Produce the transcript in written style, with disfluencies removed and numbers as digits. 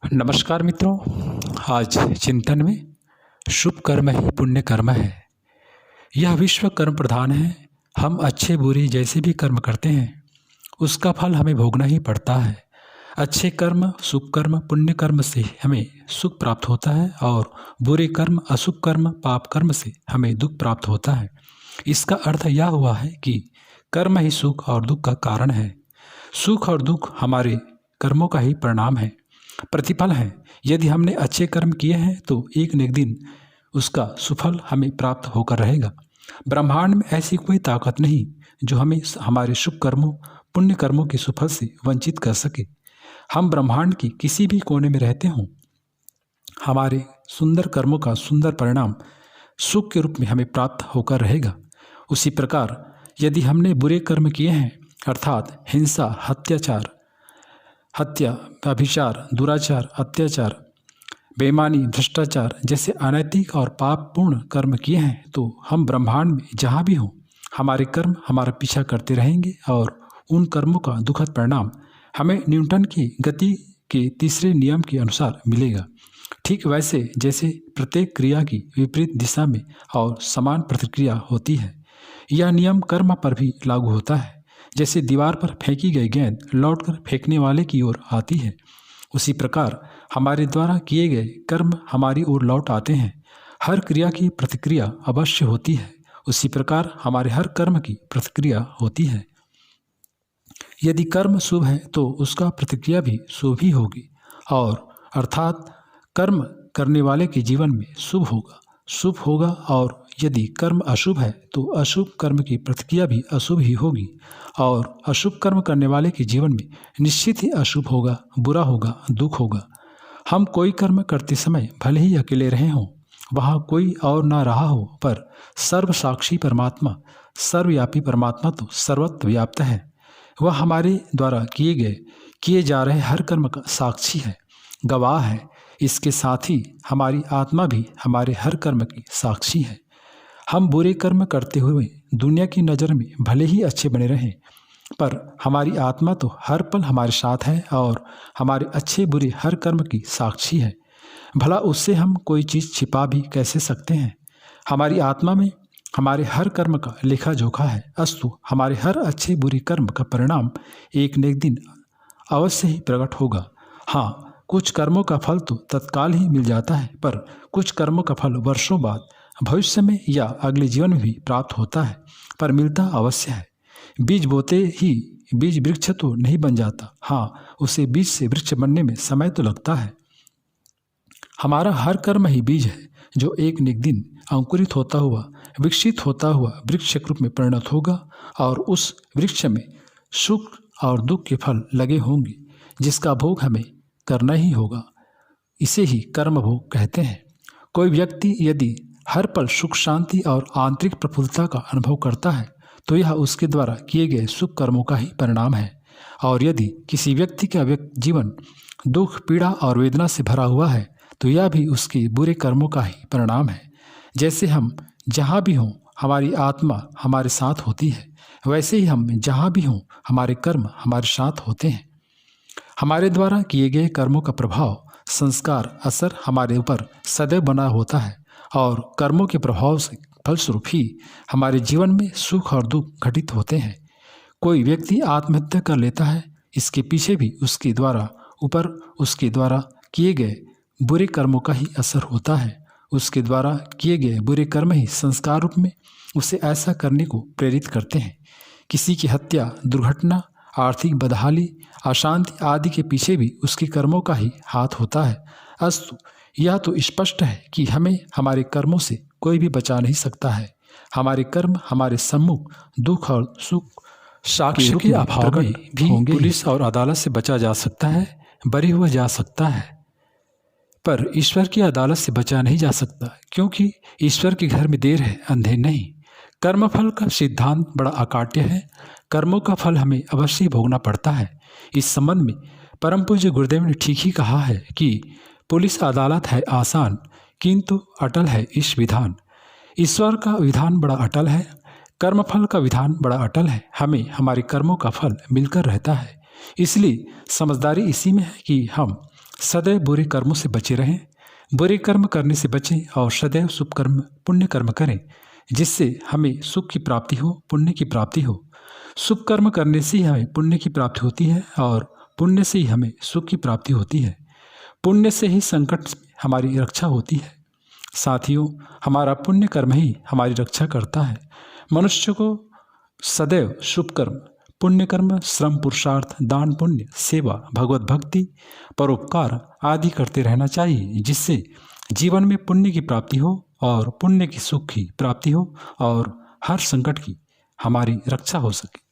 नमस्कार मित्रों। आज चिंतन में शुभ कर्म ही पुण्य कर्म है। यह विश्व कर्म प्रधान है। हम अच्छे बुरे जैसे भी कर्म करते हैं उसका फल हमें भोगना ही पड़ता है। अच्छे कर्म शुभ कर्म पुण्य कर्म से हमें सुख प्राप्त होता है और बुरे कर्म अशुभ कर्म पाप कर्म से हमें दुख प्राप्त होता है। इसका अर्थ यह हुआ है कि कर्म ही सुख और दुख का कारण है। सुख और दुख हमारे कर्मों का ही परिणाम है, प्रतिफल है। यदि हमने अच्छे कर्म किए हैं तो एक न एक दिन उसका सुफल हमें प्राप्त होकर रहेगा। ब्रह्मांड में ऐसी कोई ताकत नहीं जो हमें हमारे शुभ कर्मों पुण्य कर्मों के सुफल से वंचित कर सके। हम ब्रह्मांड की किसी भी कोने में रहते हों, हमारे सुंदर कर्मों का सुंदर परिणाम सुख के रूप में हमें प्राप्त होकर रहेगा। उसी प्रकार यदि हमने बुरे कर्म किए हैं अर्थात हिंसा हत्या व्यभिचार दुराचार अत्याचार बेईमानी भ्रष्टाचार जैसे अनैतिक और पापपूर्ण कर्म किए हैं तो हम ब्रह्मांड में जहाँ भी हों हमारे कर्म हमारा पीछा करते रहेंगे और उन कर्मों का दुखद परिणाम हमें न्यूटन की गति के तीसरे नियम के अनुसार मिलेगा। ठीक वैसे जैसे प्रत्येक क्रिया की विपरीत दिशा में और समान प्रतिक्रिया होती है, यह नियम कर्म पर भी लागू होता है। जैसे दीवार पर फेंकी गई गेंद लौटकर फेंकने वाले की ओर आती है, उसी प्रकार हमारे द्वारा किए गए कर्म हमारी ओर लौट आते हैं। हर क्रिया की प्रतिक्रिया अवश्य होती है, उसी प्रकार हमारे हर कर्म की प्रतिक्रिया होती है। यदि कर्म शुभ है तो उसका प्रतिक्रिया भी शुभ ही होगी, और अर्थात कर्म करने वाले के जीवन में शुभ होगा और यदि कर्म अशुभ है तो अशुभ कर्म की प्रतिक्रिया भी अशुभ ही होगी, और अशुभ कर्म करने वाले के जीवन में निश्चित ही अशुभ होगा, बुरा होगा, दुख होगा। हम कोई कर्म करते समय भले ही अकेले रहे हों, वहाँ कोई और ना रहा हो, पर सर्वसाक्षी परमात्मा सर्वव्यापी परमात्मा तो सर्वत्र व्याप्त है। वह हमारे द्वारा किए जा रहे हर कर्म का साक्षी है, गवाह है। इसके साथ ही हमारी आत्मा भी हमारे हर कर्म की साक्षी है। हम बुरे कर्म करते हुए दुनिया की नज़र में भले ही अच्छे बने रहें, पर हमारी आत्मा तो हर पल हमारे साथ है और हमारे अच्छे बुरे हर कर्म की साक्षी है। भला उससे हम कोई चीज़ छिपा भी कैसे सकते हैं। हमारी आत्मा में हमारे हर कर्म का लेखा जोखा है। अस्तु हमारे हर अच्छे बुरे कर्म का परिणाम एक न एक दिन अवश्य ही प्रकट होगा। हाँ, कुछ कर्मों का फल तो तत्काल ही मिल जाता है, पर कुछ कर्मों का फल वर्षों बाद भविष्य में या अगले जीवन में भी प्राप्त होता है, पर मिलता अवश्य है। बीज बोते ही बीज वृक्ष तो नहीं बन जाता। हाँ, उसे बीज से वृक्ष बनने में समय तो लगता है। हमारा हर कर्म ही बीज है जो एक न एक दिन अंकुरित होता हुआ विकसित होता हुआ वृक्ष के रूप में परिणत होगा, और उस वृक्ष में सुख और दुख के फल लगे होंगे जिसका भोग हमें करना ही होगा। इसे ही कर्म भोग कहते हैं। कोई व्यक्ति यदि हर पल सुख शांति और आंतरिक प्रफुल्लता का अनुभव करता है तो यह उसके द्वारा किए गए शुभ कर्मों का ही परिणाम है, और यदि किसी व्यक्ति का जीवन दुख पीड़ा और वेदना से भरा हुआ है तो यह भी उसके बुरे कर्मों का ही परिणाम है। जैसे हम जहाँ भी हों हमारी आत्मा हमारे साथ होती है, वैसे ही हम जहाँ भी हों हमारे कर्म हमारे साथ होते हैं। हमारे द्वारा किए गए कर्मों का प्रभाव संस्कार असर हमारे ऊपर सदैव बना होता है, और कर्मों के प्रभाव से फलस्वरूप ही हमारे जीवन में सुख और दुख घटित होते हैं। कोई व्यक्ति आत्महत्या कर लेता है, इसके पीछे भी उसके द्वारा किए गए बुरे कर्मों का ही असर होता है। उसके द्वारा किए गए बुरे कर्म ही संस्कार रूप में उसे ऐसा करने को प्रेरित करते हैं। किसी की हत्या दुर्घटना आर्थिक बदहाली अशांति आदि के पीछे भी उसके कर्मों का ही हाथ होता है। अस्तु यह तो स्पष्ट है कि हमें हमारे कर्मों से कोई भी बचा नहीं सकता है। हमारे कर्म हमारे सम्मुख दुख और सुख साक्ष्य के अभाव में भी पुलिस और अदालत से बचा जा सकता है, बरी हुआ जा सकता है, पर ईश्वर की अदालत से बचा नहीं जा सकता, क्योंकि ईश्वर के घर में देर है अंधेर नहीं। कर्मफल का सिद्धांत बड़ा अकाट्य है। कर्मों का फल हमें अवश्य भोगना पड़ता है। इस संबंध में परम पूज्य गुरुदेव ने ठीक ही कहा है कि पुलिस अदालत है आसान किंतु अटल है इस विधान। ईश्वर का विधान बड़ा अटल है, कर्मफल का विधान बड़ा अटल है। हमें हमारे कर्मों का फल मिलकर रहता है। इसलिए समझदारी इसी में है कि हम सदैव बुरे कर्मों से बचे रहें, बुरे कर्म करने से बचें और सदैव शुभ कर्म पुण्य कर्म करें, जिससे हमें सुख की प्राप्ति हो, पुण्य की प्राप्ति हो। शुभ कर्म करने से ही हमें पुण्य की प्राप्ति होती है और पुण्य से ही हमें सुख की प्राप्ति होती है। पुण्य से ही संकट में हमारी रक्षा होती है। साथियों, हमारा पुण्य कर्म ही हमारी रक्षा करता है। मनुष्य को सदैव शुभ कर्म, पुण्य कर्म, श्रम, पुरुषार्थ, दान, पुण्य, सेवा, भगवत भक्ति, परोपकार आदि करते रहना चाहिए, जिससे जीवन में पुण्य की प्राप्ति हो और पुण्य की सुख की प्राप्ति हो और हर संकट की हमारी रक्षा हो सके।